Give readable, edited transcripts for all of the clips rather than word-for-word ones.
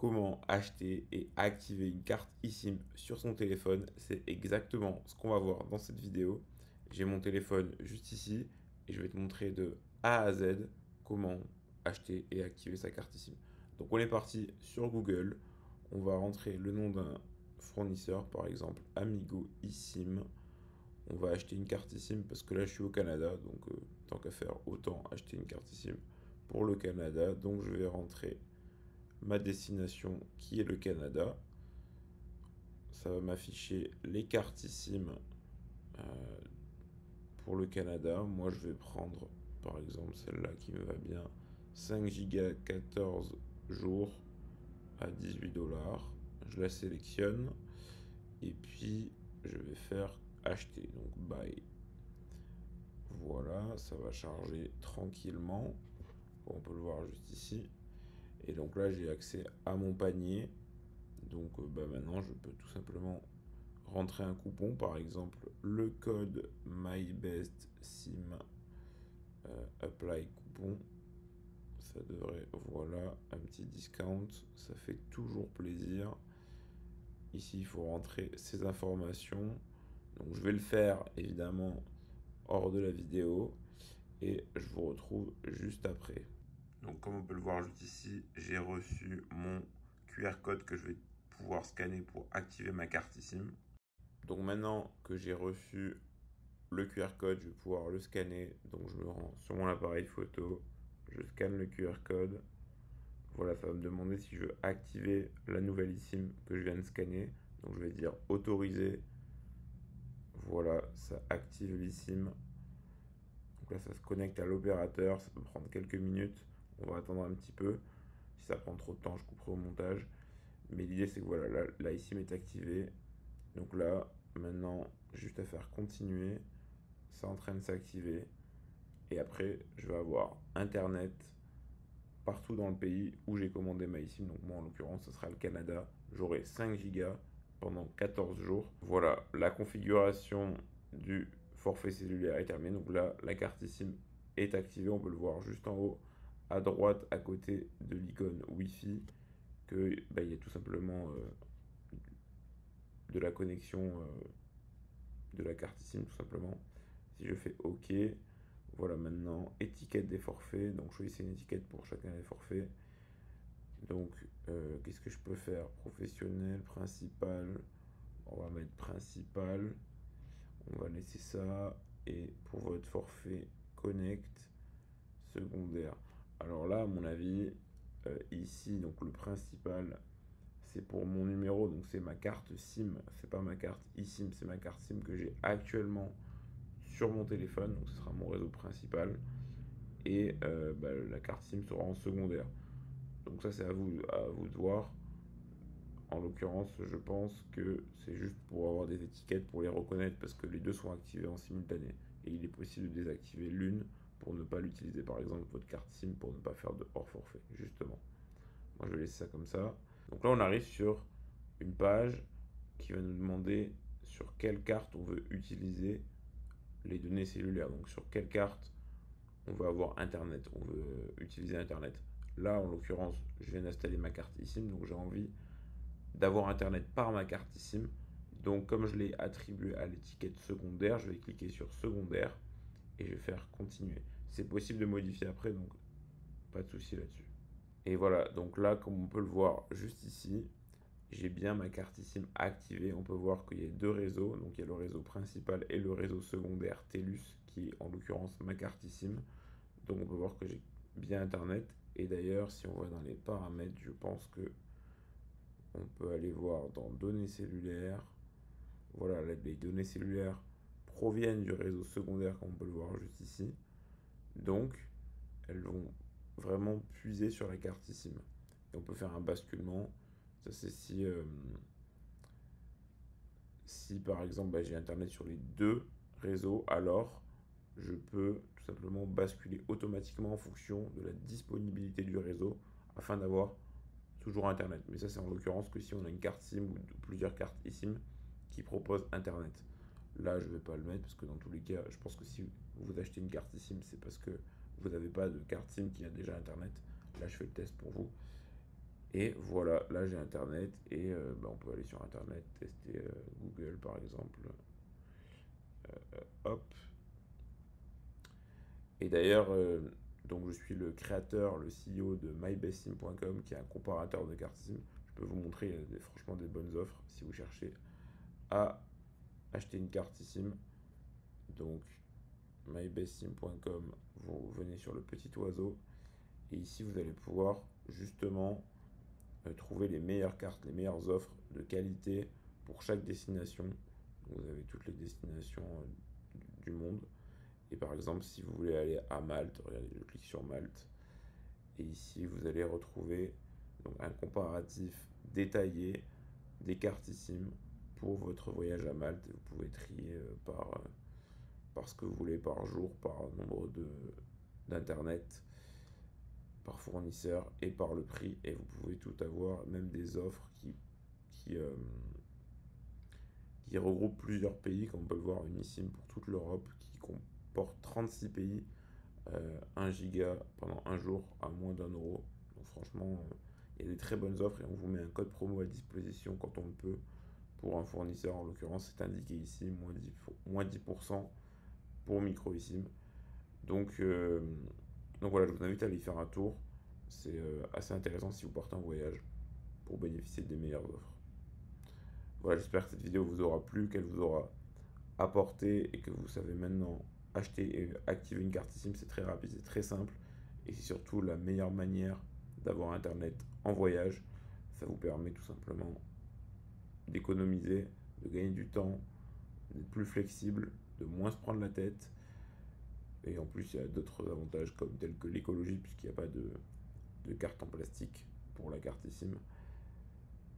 comment acheter et activer une carte eSIM sur son téléphone. C'est exactement ce qu'on va voir dans cette vidéo. J'ai mon téléphone juste ici et je vais te montrer de A à Z comment acheter et activer sa carte eSIM. Donc on est parti sur Google. On va rentrer le nom d'un fournisseur, par exemple Amigo eSIM. On va acheter une carte eSIM parce que là je suis au Canada, donc tant qu'à faire, autant acheter une carte eSIM pour le Canada. Donc je vais rentrer ma destination qui est le Canada. Ça va m'afficher les cartes eSIM pour le Canada. Moi je vais prendre par exemple celle-là qui me va bien, 5 Go 14 jours à 18 $. Je la sélectionne et puis je vais faire acheter, donc buy. Voilà, ça va charger tranquillement. On peut le voir juste ici. Et donc là, j'ai accès à mon panier. Donc maintenant, je peux tout simplement rentrer un coupon, par exemple le code MyBestSim, apply coupon. Ça devrait, voilà, un petit discount. Ça fait toujours plaisir. Ici, il faut rentrer ces informations. Donc je vais le faire évidemment hors de la vidéo et je vous retrouve juste après. Donc comme on peut le voir juste ici, j'ai reçu mon QR code que je vais pouvoir scanner pour activer ma carte eSIM. Donc maintenant que j'ai reçu le QR code, je vais pouvoir le scanner. Donc je me rends sur mon appareil photo, je scanne le QR code. Voilà, ça va me demander si je veux activer la nouvelle eSIM que je viens de scanner. Donc je vais dire autoriser. Voilà, ça active l'eSIM. Donc là, ça se connecte à l'opérateur. Ça peut prendre quelques minutes. On va attendre un petit peu. Si ça prend trop de temps, je couperai au montage. Mais l'idée, c'est que voilà, la eSIM est activée. Donc là, maintenant, juste à faire continuer. C'est en train de s'activer. Et après, je vais avoir Internet partout dans le pays où j'ai commandé ma eSIM. Donc moi, en l'occurrence, ce sera le Canada. J'aurai 5 Go pendant 14 jours. Voilà, la configuration du forfait cellulaire est terminée. Donc là, la carte eSIM est activée. On peut le voir juste en haut à droite, à côté de l'icône Wi-Fi, que il y a tout simplement de la connexion de la carte eSIM, tout simplement. Si je fais OK, voilà maintenant, étiquette des forfaits. Donc choisissez une étiquette pour chacun des forfaits. Donc, qu'est-ce que je peux faire? Professionnel, principal. On va mettre principal. On va laisser ça. Et pour votre forfait connect, secondaire. Alors là, à mon avis, ici, donc le principal, c'est pour mon numéro. Donc c'est ma carte SIM. C'est pas ma carte eSIM, c'est ma carte SIM que j'ai actuellement sur mon téléphone. Donc ce sera mon réseau principal. Et la carte SIM sera en secondaire. Donc ça, c'est à vous de voir. En l'occurrence, je pense que c'est juste pour avoir des étiquettes pour les reconnaître parce que les deux sont activés en simultané. Et il est possible de désactiver l'une pour ne pas l'utiliser. Par exemple, votre carte SIM pour ne pas faire de hors forfait, justement. Moi, je vais laisser ça comme ça. Donc là, on arrive sur une page qui va nous demander sur quelle carte on veut utiliser les données cellulaires. Donc sur quelle carte on veut avoir Internet, on veut utiliser Internet. Là, en l'occurrence, je viens d'installer ma carte eSIM, donc j'ai envie d'avoir Internet par ma carte eSIM. Donc comme je l'ai attribué à l'étiquette secondaire, je vais cliquer sur secondaire et je vais faire continuer. C'est possible de modifier après, donc pas de souci là-dessus. Et voilà, donc là, comme on peut le voir juste ici, j'ai bien ma carte eSIM activée. On peut voir qu'il y a deux réseaux, donc il y a le réseau principal et le réseau secondaire TELUS, qui est en l'occurrence ma carte eSIM. Donc on peut voir que j'ai bien Internet. Et d'ailleurs, si on va dans les paramètres, je pense que on peut aller voir dans données cellulaires. Voilà, les données cellulaires proviennent du réseau secondaire, comme on peut le voir juste ici. Donc, elles vont vraiment puiser sur la carte eSIM. Et on peut faire un basculement. Ça, c'est si par exemple j'ai Internet sur les deux réseaux, alors je peux tout simplement basculer automatiquement en fonction de la disponibilité du réseau afin d'avoir toujours Internet. Mais ça, c'est en l'occurrence que si on a une carte SIM ou plusieurs cartes eSIM qui proposent Internet. Là, je ne vais pas le mettre parce que dans tous les cas, je pense que si vous achetez une carte eSIM, c'est parce que vous n'avez pas de carte SIM qui a déjà Internet. Là, je fais le test pour vous. Et voilà, là j'ai internet et on peut aller sur internet, tester Google par exemple. Hop. Et d'ailleurs, donc je suis le créateur, le CEO de mybestsim.com qui est un comparateur de cartes SIM. Je peux vous montrer, il y a franchement des bonnes offres si vous cherchez à acheter une carte SIM. Donc mybestsim.com, vous venez sur le petit oiseau et ici vous allez pouvoir justement trouver les meilleures cartes, les meilleures offres de qualité pour chaque destination. Vous avez toutes les destinations du monde. Et par exemple, si vous voulez aller à Malte, regardez, je clique sur Malte. Et ici, vous allez retrouver donc, un comparatif détaillé des cartes SIM pour votre voyage à Malte. Vous pouvez trier par ce que vous voulez, par jour, par nombre d'internet, par fournisseur et par le prix. Et vous pouvez tout avoir, même des offres qui, euh, qui regroupent plusieurs pays, comme on peut le voir, une eSIM pour toute l'Europe, qui comporte 36 pays, 1 giga pendant un jour à moins d'1 euro. Donc franchement, il y a des très bonnes offres et on vous met un code promo à disposition quand on le peut pour un fournisseur. En l'occurrence, c'est indiqué ici, moins 10% pour micro eSIM. Donc voilà, je vous invite à aller y faire un tour. C'est assez intéressant si vous partez en voyage pour bénéficier des meilleures offres. Voilà, j'espère que cette vidéo vous aura plu, qu'elle vous aura apporté et que vous savez maintenant acheter et activer une carte SIM. C'est très rapide, c'est très simple et c'est surtout la meilleure manière d'avoir internet en voyage. Ça vous permet tout simplement d'économiser, de gagner du temps, d'être plus flexible, de moins se prendre la tête. Et en plus, il y a d'autres avantages comme tels que l'écologie, puisqu'il n'y a pas de carte en plastique pour la carte SIM.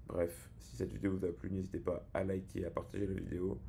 Bref, si cette vidéo vous a plu, n'hésitez pas à liker, à partager la vidéo.